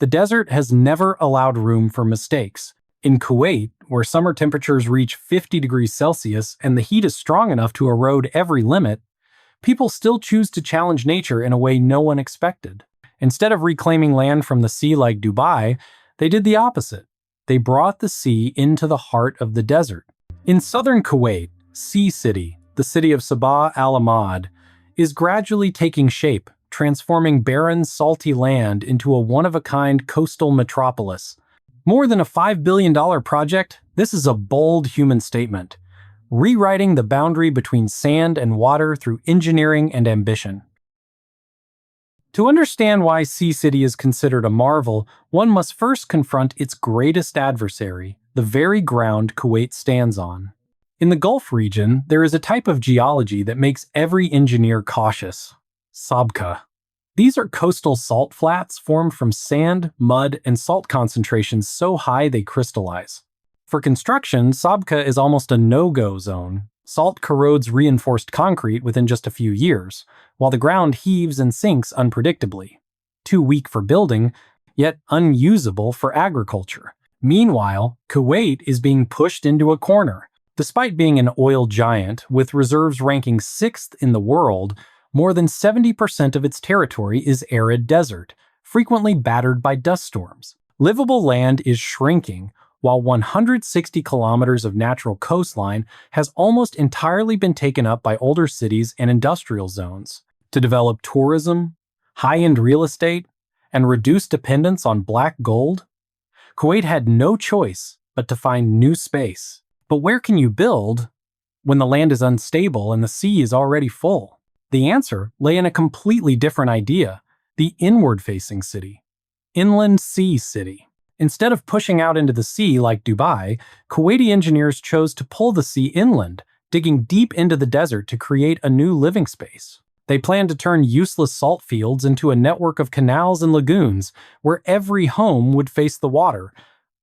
The desert has never allowed room for mistakes. In Kuwait, where summer temperatures reach 50 degrees Celsius and the heat is strong enough to erode every limit, people still choose to challenge nature in a way no one expected. Instead of reclaiming land from the sea like Dubai, they did the opposite. They brought the sea into the heart of the desert. In southern Kuwait, Sea City, the city of Sabah al-Ahmad, is gradually taking shape, transforming barren, salty land into a one-of-a-kind coastal metropolis. More than a $5 billion project, this is a bold human statement, rewriting the boundary between sand and water through engineering and ambition. To understand why Sea City is considered a marvel, one must first confront its greatest adversary, the very ground Kuwait stands on. In the Gulf region, there is a type of geology that makes every engineer cautious: sabkha. These are coastal salt flats formed from sand, mud, and salt concentrations so high they crystallize. For construction, sabkha is almost a no-go zone. Salt corrodes reinforced concrete within just a few years, while the ground heaves and sinks unpredictably. Too weak for building, yet unusable for agriculture. Meanwhile, Kuwait is being pushed into a corner. Despite being an oil giant, with reserves ranking 6th in the world, more than 70% of its territory is arid desert, frequently battered by dust storms. Livable land is shrinking, while 160 kilometers of natural coastline has almost entirely been taken up by older cities and industrial zones. To develop tourism, high-end real estate, and reduce dependence on black gold, Kuwait had no choice but to find new space. But where can you build when the land is unstable and the sea is already full? The answer lay in a completely different idea: the inward-facing city. Inland Sea City. Instead of pushing out into the sea like Dubai, Kuwaiti engineers chose to pull the sea inland, digging deep into the desert to create a new living space. They planned to turn useless salt fields into a network of canals and lagoons where every home would face the water.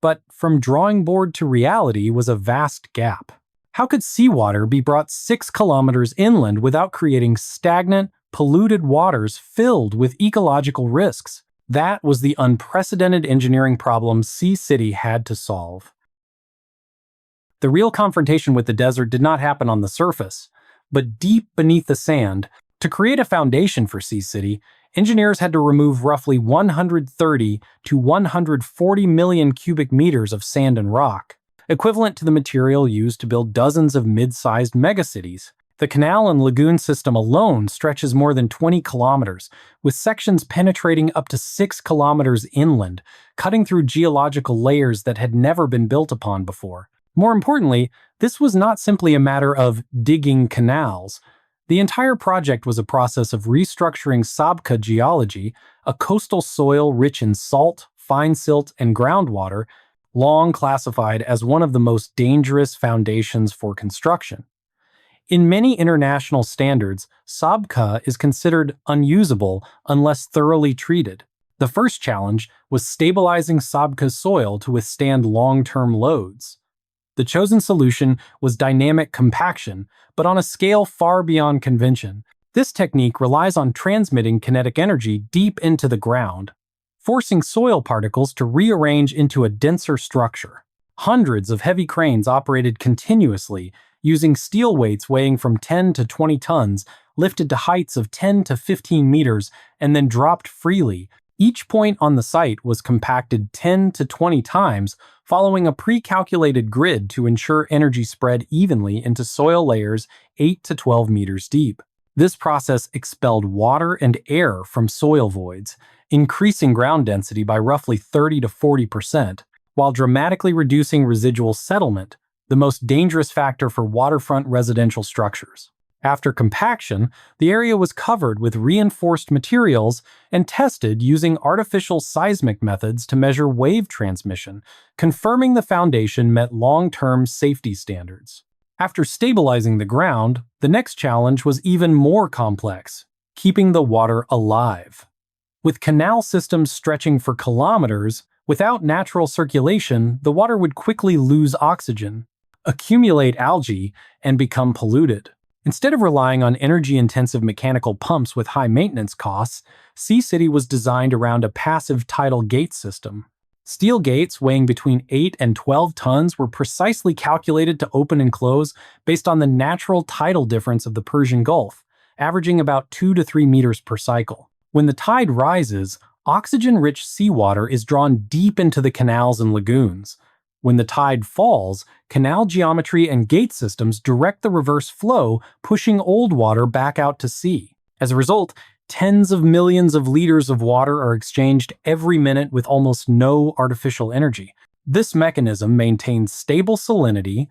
But from drawing board to reality was a vast gap. How could seawater be brought 6 kilometers inland without creating stagnant, polluted waters filled with ecological risks? That was the unprecedented engineering problem Sea City had to solve. The real confrontation with the desert did not happen on the surface, but deep beneath the sand. To create a foundation for Sea City, engineers had to remove roughly 130 to 140 million cubic meters of sand and rock, equivalent to the material used to build dozens of mid-sized megacities. The canal and lagoon system alone stretches more than 20 kilometers, with sections penetrating up to 6 kilometers inland, cutting through geological layers that had never been built upon before. More importantly, this was not simply a matter of digging canals. The entire project was a process of restructuring sabkha geology, a coastal soil rich in salt, fine silt, and groundwater, long classified as one of the most dangerous foundations for construction. In many international standards, sabkha is considered unusable unless thoroughly treated. The first challenge was stabilizing sabkha soil to withstand long-term loads. The chosen solution was dynamic compaction, but on a scale far beyond convention. This technique relies on transmitting kinetic energy deep into the ground, forcing soil particles to rearrange into a denser structure. Hundreds of heavy cranes operated continuously, using steel weights weighing from 10 to 20 tons, lifted to heights of 10 to 15 meters, and then dropped freely. Each point on the site was compacted 10 to 20 times, following a pre-calculated grid to ensure energy spread evenly into soil layers 8 to 12 meters deep. This process expelled water and air from soil voids, increasing ground density by roughly 30 to 40%, while dramatically reducing residual settlement, the most dangerous factor for waterfront residential structures. After compaction, the area was covered with reinforced materials and tested using artificial seismic methods to measure wave transmission, confirming the foundation met long-term safety standards. After stabilizing the ground, the next challenge was even more complex: keeping the water alive. With canal systems stretching for kilometers, without natural circulation, the water would quickly lose oxygen, accumulate algae, and become polluted. Instead of relying on energy-intensive mechanical pumps with high maintenance costs, Sea City was designed around a passive tidal gate system. Steel gates weighing between 8 and 12 tons were precisely calculated to open and close based on the natural tidal difference of the Persian Gulf, averaging about 2 to 3 meters per cycle. When the tide rises, oxygen-rich seawater is drawn deep into the canals and lagoons. When the tide falls, canal geometry and gate systems direct the reverse flow, pushing old water back out to sea. As a result, tens of millions of liters of water are exchanged every minute with almost no artificial energy. This mechanism maintains stable salinity,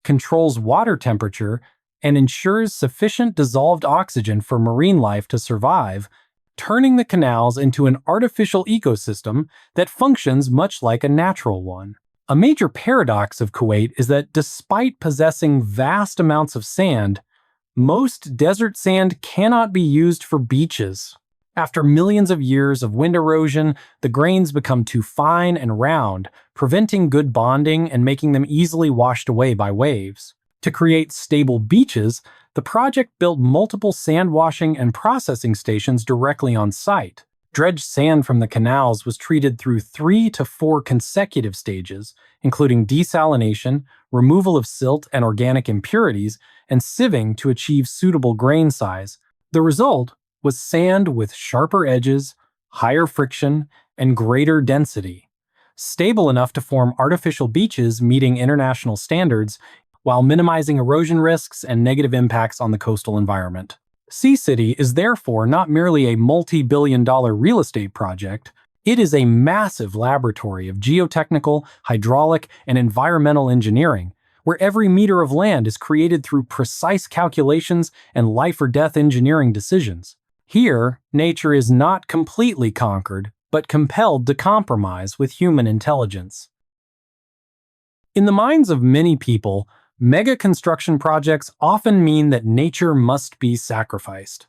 controls water temperature, and ensures sufficient dissolved oxygen for marine life to survive, turning the canals into an artificial ecosystem that functions much like a natural one. A major paradox of Kuwait is that despite possessing vast amounts of sand, most desert sand cannot be used for beaches. After millions of years of wind erosion, the grains become too fine and round, preventing good bonding and making them easily washed away by waves. To create stable beaches, the project built multiple sand washing and processing stations directly on site. Dredged sand from the canals was treated through 3 to 4 consecutive stages, including desalination, removal of silt and organic impurities, and sieving to achieve suitable grain size. The result was sand with sharper edges, higher friction, and greater density, stable enough to form artificial beaches meeting international standards while minimizing erosion risks and negative impacts on the coastal environment. Sea City is therefore not merely a multi-billion-dollar real estate project, it is a massive laboratory of geotechnical, hydraulic, and environmental engineering, where every meter of land is created through precise calculations and life-or-death engineering decisions. Here, nature is not completely conquered, but compelled to compromise with human intelligence. In the minds of many people, mega construction projects often mean that nature must be sacrificed.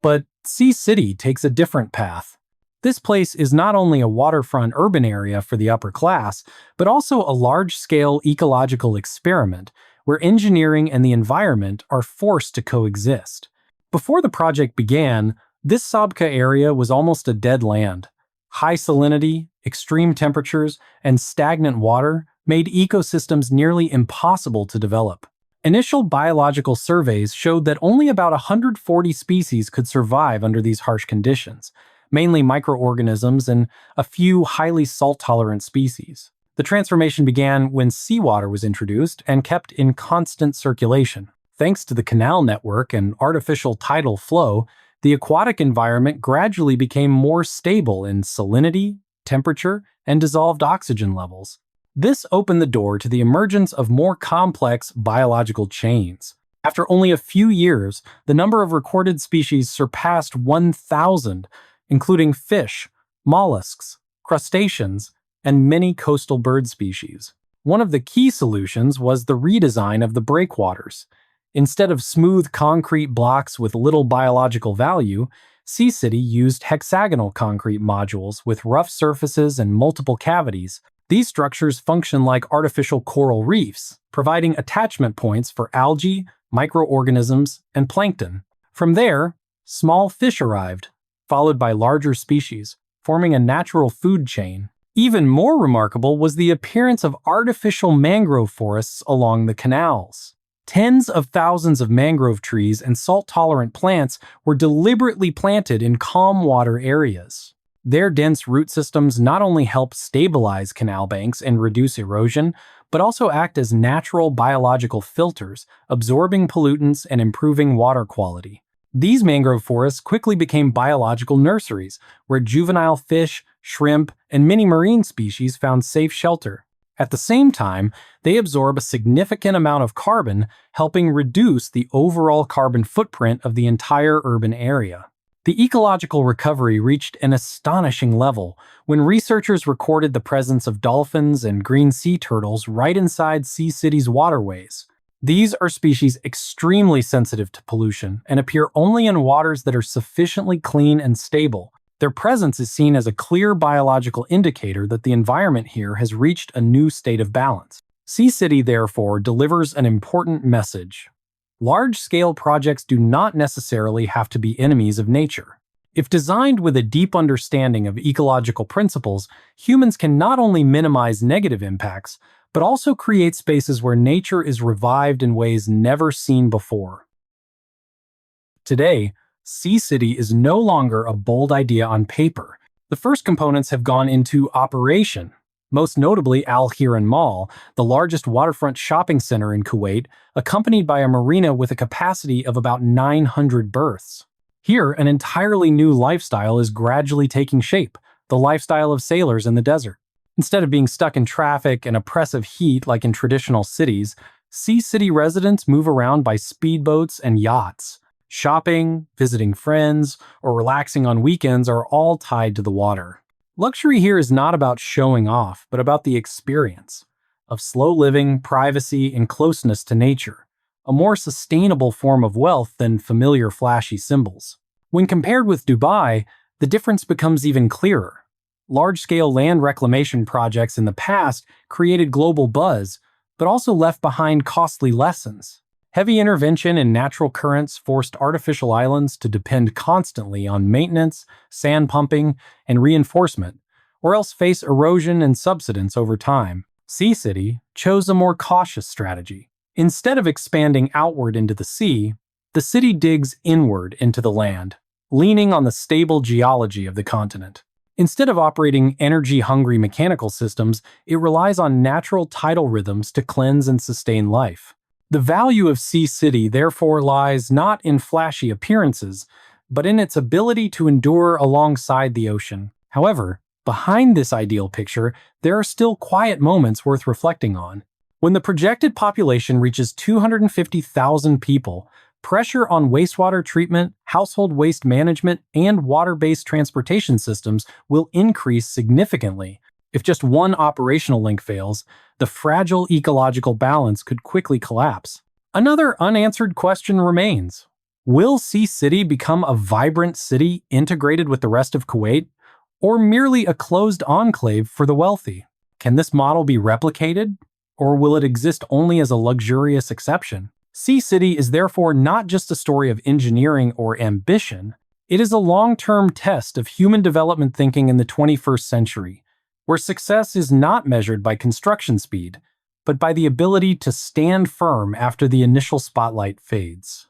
But Sea City takes a different path. This place is not only a waterfront urban area for the upper class, but also a large-scale ecological experiment where engineering and the environment are forced to coexist. Before the project began, this Sabka area was almost a dead land. High salinity, extreme temperatures, and stagnant water made ecosystems nearly impossible to develop. Initial biological surveys showed that only about 140 species could survive under these harsh conditions, mainly microorganisms and a few highly salt-tolerant species. The transformation began when seawater was introduced and kept in constant circulation. Thanks to the canal network and artificial tidal flow, the aquatic environment gradually became more stable in salinity, temperature, and dissolved oxygen levels. This opened the door to the emergence of more complex biological chains. After only a few years, the number of recorded species surpassed 1,000, including fish, mollusks, crustaceans, and many coastal bird species. One of the key solutions was the redesign of the breakwaters. Instead of smooth concrete blocks with little biological value, Sea City used hexagonal concrete modules with rough surfaces and multiple cavities. These structures function like artificial coral reefs, providing attachment points for algae, microorganisms, and plankton. From there, small fish arrived, followed by larger species, forming a natural food chain. Even more remarkable was the appearance of artificial mangrove forests along the canals. Tens of thousands of mangrove trees and salt-tolerant plants were deliberately planted in calm water areas. Their dense root systems not only help stabilize canal banks and reduce erosion, but also act as natural biological filters, absorbing pollutants and improving water quality. These mangrove forests quickly became biological nurseries, where juvenile fish, shrimp, and many marine species found safe shelter. At the same time, they absorb a significant amount of carbon, helping reduce the overall carbon footprint of the entire urban area. The ecological recovery reached an astonishing level when researchers recorded the presence of dolphins and green sea turtles right inside Sea City's waterways. These are species extremely sensitive to pollution and appear only in waters that are sufficiently clean and stable. Their presence is seen as a clear biological indicator that the environment here has reached a new state of balance. Sea City, therefore, delivers an important message. Large-scale projects do not necessarily have to be enemies of nature. If designed with a deep understanding of ecological principles, humans can not only minimize negative impacts, but also create spaces where nature is revived in ways never seen before. Today, Sea City is no longer a bold idea on paper. The first components have gone into operation, most notably Al Hiran Mall, the largest waterfront shopping center in Kuwait, accompanied by a marina with a capacity of about 900 berths. Here, an entirely new lifestyle is gradually taking shape, the lifestyle of sailors in the desert. Instead of being stuck in traffic and oppressive heat like in traditional cities, Sea City residents move around by speedboats and yachts. Shopping, visiting friends, or relaxing on weekends are all tied to the water. Luxury here is not about showing off, but about the experience of slow living, privacy, and closeness to nature, a more sustainable form of wealth than familiar flashy symbols. When compared with Dubai, the difference becomes even clearer. Large-scale land reclamation projects in the past created global buzz, but also left behind costly lessons. Heavy intervention in natural currents forced artificial islands to depend constantly on maintenance, sand pumping, and reinforcement, or else face erosion and subsidence over time. Sea City chose a more cautious strategy. Instead of expanding outward into the sea, the city digs inward into the land, leaning on the stable geology of the continent. Instead of operating energy-hungry mechanical systems, it relies on natural tidal rhythms to cleanse and sustain life. The value of Sea City therefore lies not in flashy appearances, but in its ability to endure alongside the ocean. However, behind this ideal picture, there are still quiet moments worth reflecting on. When the projected population reaches 250,000 people, pressure on wastewater treatment, household waste management, and water-based transportation systems will increase significantly. If just one operational link fails, the fragile ecological balance could quickly collapse. Another unanswered question remains. Will Sea City become a vibrant city integrated with the rest of Kuwait, or merely a closed enclave for the wealthy? Can this model be replicated, or will it exist only as a luxurious exception? Sea City is therefore not just a story of engineering or ambition. It is a long-term test of human development thinking in the 21st century, where success is not measured by construction speed, but by the ability to stand firm after the initial spotlight fades.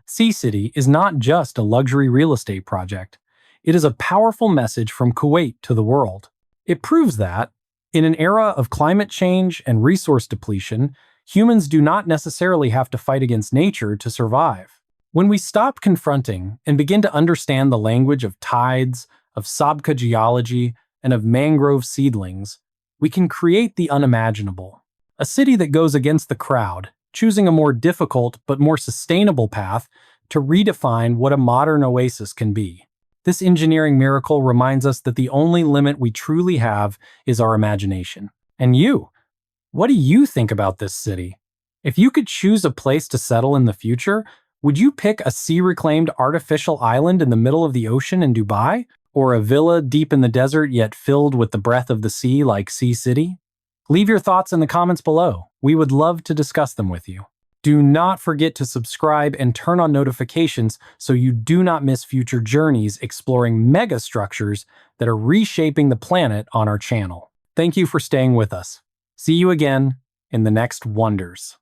Sea City is not just a luxury real estate project. It is a powerful message from Kuwait to the world. It proves that, in an era of climate change and resource depletion, humans do not necessarily have to fight against nature to survive. When we stop confronting and begin to understand the language of tides, of Sabkha geology, and of mangrove seedlings, we can create the unimaginable. A city that goes against the crowd, choosing a more difficult but more sustainable path to redefine what a modern oasis can be. This engineering miracle reminds us that the only limit we truly have is our imagination. And you? What do you think about this city? If you could choose a place to settle in the future, would you pick a sea-reclaimed artificial island in the middle of the ocean in Dubai? Or a villa deep in the desert yet filled with the breath of the sea like Sea City? Leave your thoughts in the comments below. We would love to discuss them with you. Do not forget to subscribe and turn on notifications so you do not miss future journeys exploring mega structures that are reshaping the planet on our channel. Thank you for staying with us. See you again in the next Wonders.